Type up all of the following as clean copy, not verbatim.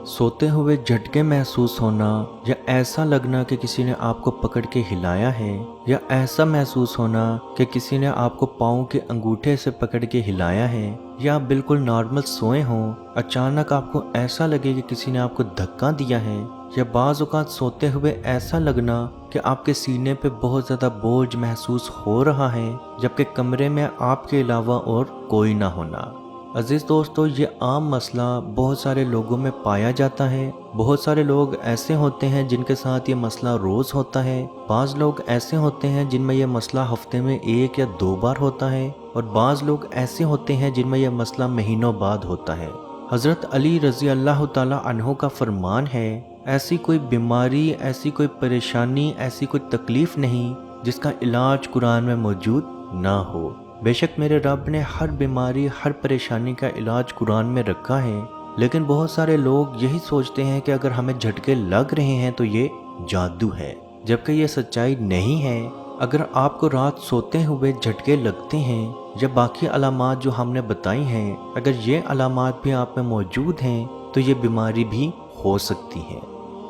सोते हुए झटके महसूस होना, या ऐसा लगना कि किसी ने आपको पकड़ के हिलाया है, या ऐसा महसूस होना कि किसी ने आपको पाँव के अंगूठे से पकड़ के हिलाया है, या आप बिल्कुल नॉर्मल सोए हों, अचानक आपको ऐसा लगे कि किसी ने आपको धक्का दिया है, या बाज़ औक़ात सोते हुए ऐसा लगना कि आपके सीने पे बहुत ज़्यादा बोझ महसूस हो रहा है, जबकि कमरे में आपके अलावा और कोई ना होना। अजीज़ दोस्तों, ये आम मसला बहुत सारे लोगों में पाया जाता है। बहुत सारे लोग ऐसे होते हैं जिनके साथ ये मसला रोज़ होता है। बाज़ लोग ऐसे होते हैं जिनमें यह मसला हफ्ते में 1 या 2 बार होता है, और बाज़ लोग ऐसे होते हैं जिनमें यह मसला महीनों बाद होता है। हज़रत अली रज़ी अल्लाह ताला अन्हो का फरमान है, ऐसी कोई बीमारी, ऐसी कोई परेशानी, ऐसी कोई तकलीफ़ नहीं जिसका इलाज कुरान में मौजूद ना हो। बेशक मेरे रब ने हर बीमारी, हर परेशानी का इलाज कुरान में रखा है, लेकिन बहुत सारे लोग यही सोचते हैं कि अगर हमें झटके लग रहे हैं तो ये जादू है, जबकि ये सच्चाई नहीं है। अगर आपको रात सोते हुए झटके लगते हैं, या बाकी अलामात जो हमने बताई हैं, अगर ये अलामात भी आप में मौजूद हैं तो ये बीमारी भी हो सकती है।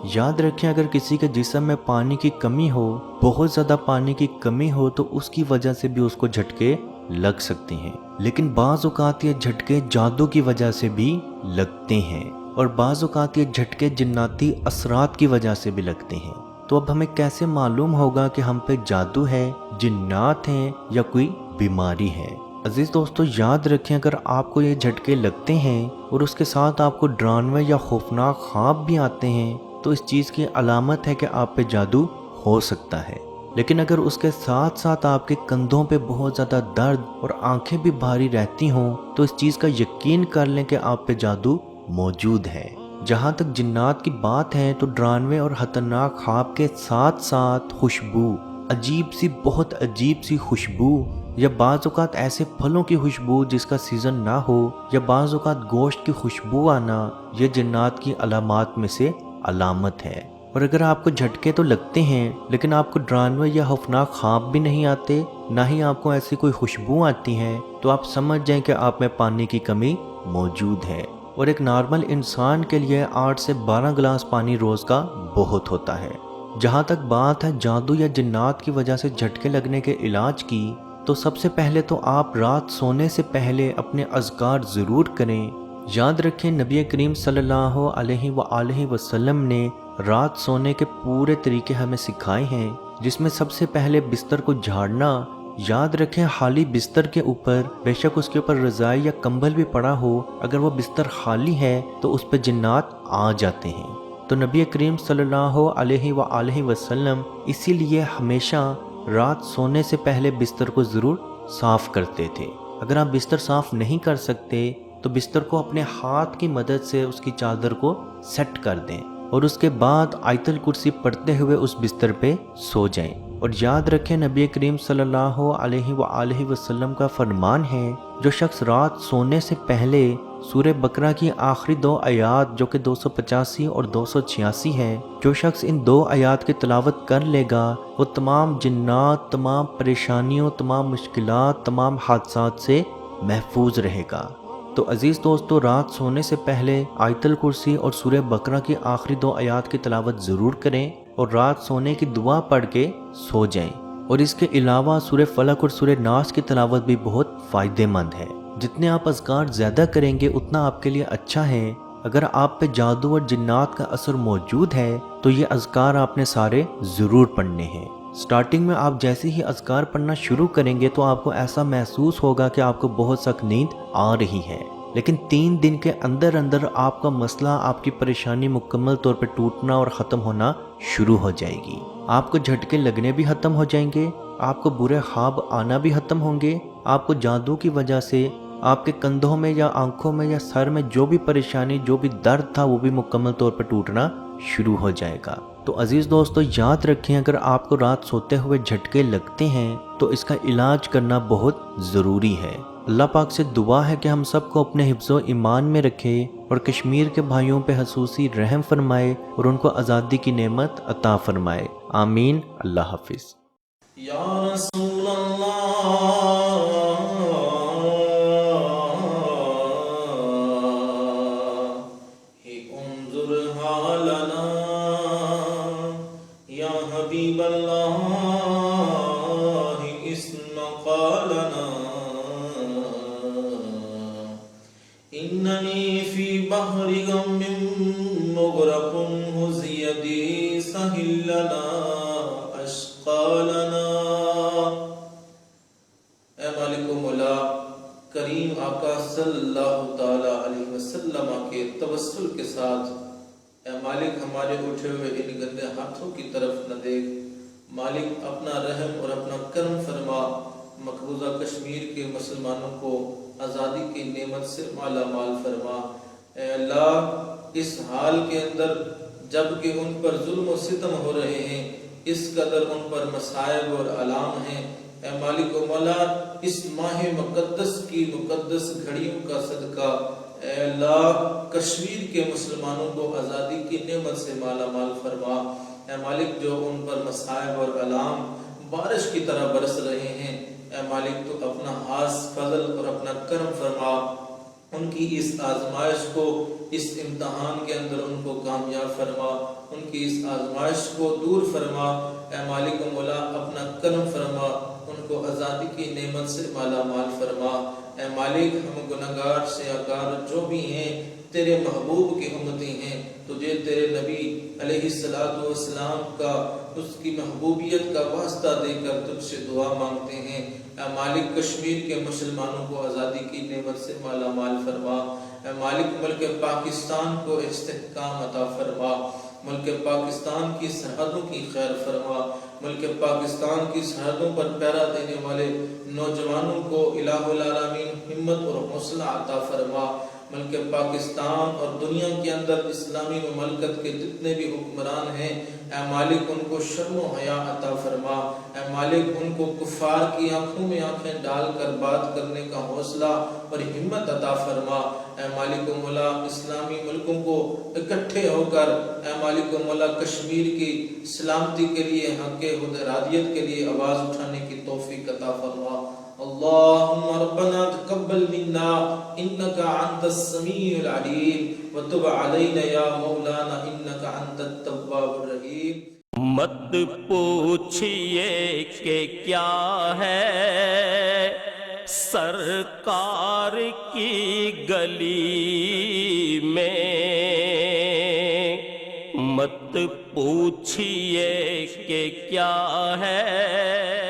याद रखें, अगर किसी के जिस्म में पानी की कमी हो, बहुत ज़्यादा पानी की कमी हो, तो उसकी वजह से भी उसको झटके लग सकते हैं। लेकिन बाज़ औक़ात ये झटके जादू की वजह से भी लगते हैं, और बाज़ औक़ात ये झटके जिन्नाती असरात की वजह से भी लगते हैं। तो अब हमें कैसे मालूम होगा कि हम पे जादू है, जिन्नात हैं, या कोई बीमारी है? अजीज़ दोस्तों, याद रखें, अगर आपको ये झटके लगते हैं और उसके साथ आपको डरावने या खौफनाक ख्वाब भी आते हैं, तो इस चीज़ की अलामत है कि आप पे जादू हो सकता है। लेकिन अगर उसके साथ साथ आपके कंधों पे बहुत ज़्यादा दर्द और आंखें भी भारी रहती हों, तो इस चीज़ का यकीन कर लें कि आप पे जादू मौजूद है। जहाँ तक जिन्नात की बात है, तो डरावने और खतरनाक ख्वाब के साथ साथ खुशबू, अजीब सी, बहुत अजीब सी खुशबू, या बाज़ औक़ात ऐसे फलों की खुशबू जिसका सीज़न ना हो, या बाज़ औक़ात गोश्त की खुशबू आना, ये जिन्नात की अलामात में से अलामत है। और अगर आपको झटके तो लगते हैं, लेकिन आपको डरावने या खौफनाक ख्वाब भी नहीं आते, ना ही आपको ऐसी कोई खुशबू आती है, तो आप समझ जाएं कि आप में पानी की कमी मौजूद है। और एक नॉर्मल इंसान के लिए 8 से 12 गिलास पानी रोज़ का बहुत होता है। जहाँ तक बात है जादू या जिन्नात की वजह से झटके लगने के इलाज की, तो सबसे पहले तो आप रात सोने से पहले अपने अज़कार ज़रूर करें। याद रखें, नबी करीम सल्लल्लाहु अलैहि वसल्लम ने रात सोने के पूरे तरीके हमें सिखाए हैं, जिसमें सबसे पहले बिस्तर को झाड़ना। याद रखें, खाली बिस्तर के ऊपर, बेशक उसके ऊपर रज़ाई या कंबल भी पड़ा हो, अगर वो बिस्तर खाली है तो उस पर जिन्नात आ जाते हैं। तो नबी करीम सल्लल्लाहु अलैहि वसल्लम इसीलिए हमेशा रात सोने से पहले बिस्तर को ज़रूर साफ़ करते थे। अगर आप बिस्तर साफ़ नहीं कर सकते, तो बिस्तर को अपने हाथ की मदद से उसकी चादर को सेट कर दें, और उसके बाद आयतल कुर्सी पढ़ते हुए उस बिस्तर पे सो जाएं। और याद रखें, नबी करीम सल्लल्लाहु अलैहि वसल्लम का फरमान है, जो शख्स रात सोने से पहले सूरह बकरा की आखिरी 2 आयात, जो कि 285 और 286 है, जो शख्स इन 2 आयात की तिलावत कर लेगा, वो तमाम जिन्नात, तमाम परेशानियों, तमाम मुश्किलात, तमाम हादसात से महफूज रहेगा। तो अजीज़ दोस्तों, रात सोने से पहले आयतल कुर्सी और सूरह बकरा की आखिरी 2 आयात की तिलावत ज़रूर करें, और रात सोने की दुआ पढ़ के सो जाएं। और इसके अलावा सूरह फलक और सूरह नास की तिलावत भी बहुत फ़ायदेमंद है। जितने आप अज़कार ज़्यादा करेंगे उतना आपके लिए अच्छा है। अगर आप पे जादू और जिन्नात का असर मौजूद है, तो ये अज़कार आपने सारे ज़रूर पढ़ने हैं। स्टार्टिंग में आप जैसे ही अज़कार पढ़ना शुरू करेंगे, तो आपको ऐसा महसूस होगा कि आपको बहुत सख्त नींद आ रही है, लेकिन 3 दिन के अंदर अंदर आपका मसला, आपकी परेशानी मुकम्मल तौर पर टूटना और ख़त्म होना शुरू हो जाएगी। आपको झटके लगने भी ख़त्म हो जाएंगे, आपको बुरे ख्वाब आना भी ख़त्म होंगे, आपको जादू की वजह से आपके कंधों में या आंखों में या सर में जो भी परेशानी, जो भी दर्द था, वो भी मुकम्मल तौर पर टूटना शुरू हो जाएगा। तो अजीज़ दोस्तों, याद रखें, अगर आपको रात सोते हुए झटके लगते हैं, तो इसका इलाज करना बहुत ज़रूरी है। अल्लाह पाक से दुआ है कि हम सबको अपने हिफ्ज़ो ईमान में रखे, और कश्मीर के भाइयों पे खसूसी रहम फरमाए, और उनको आज़ादी की नेमत अता फरमाए। आमीन। अल्लाह हाफिज़। या रसूल अल्लाह, ही उन्जुर أثقالنا إنني في بحر غم مغرق هزي يدي سهل لنا أشقالنا۔ اے مالک و مولا، کریم آقا صلی اللہ تعالی علیہ وسلم کے توسل کے ساتھ اے مالک ہمارے اٹھے ہوئے ان گندے ہاتھوں کی طرف نہ دیکھ، مالک اپنا رحم اور اپنا کرم فرما، مقبوضہ کشمیر کے مسلمانوں کو آزادی کی نعمت سے مالا مال فرما۔ اے اللہ، اس حال کے اندر جب کہ ان پر ظلم و ستم ہو رہے ہیں، اس قدر ان پر مصائب اور آلام ہیں، اے مالک و مولا اس ماہ مقدس کی مقدس گھڑیوں کا صدقہ اے اللہ کشمیر کے مسلمانوں کو آزادی کی نعمت سے مالا مال فرما۔ اے مالک جو ان پر مصائب اور آلام بارش کی طرح برس رہے ہیں، اے مالک تو اپنا خاص فضل اور اپنا کرم فرما، ان کی اس آزمائش کو، اس امتحان کے اندر ان کو کامیاب فرما، ان کی اس آزمائش کو دور فرما۔ اے مالک و مولا اپنا کرم فرما، ان کو آزادی کی نعمت سے مالا مال فرما۔ اے مالک ہم گناہگار سیاہکار جو بھی ہیں تیرے محبوب کی امتی ہیں، تجھے تیرے نبی علیہ السلام کا اس کی محبوبیت کا واسطہ دے کر تجھ سے دعا مانگتے ہیں۔ اے مالک کشمیر کے مسلمانوں کو آزادی کی نعمت سے مالا مال فرما۔ اے مالک ملک پاکستان کو استحکام عطا فرما، ملک پاکستان کی سرحدوں کی خیر فرما، ملک پاکستان کی سرحدوں پر پہرا دینے والے نوجوانوں کو الہ العالمین ہمت اور حوصلہ عطا فرما۔ ملک پاکستان اور دنیا کے اندر اسلامی مملکت کے جتنے بھی حکمران ہیں، اے مالک ان کو شرم و حیا عطا فرما۔ اے مالک ان کو کفار کی آنکھوں میں آنکھیں ڈال کر بات کرنے کا حوصلہ اور ہمت عطا فرما۔ اے مالک و مولا اسلامی ملکوں کو اکٹھے ہو کر اے مالک و مولا کشمیر کی سلامتی کے لیے، حق حدرادیت کے لیے آواز اٹھانے کی توفیق عطا فرما۔ اللهم ربنا تقبل منا انك انت السميع العليم وتب علينا يا مولانا انك انت التواب الرحيم۔ مت پوچھئے کہ کیا ہے سرکار کی گلی میں، مت پوچھئے کہ کیا ہے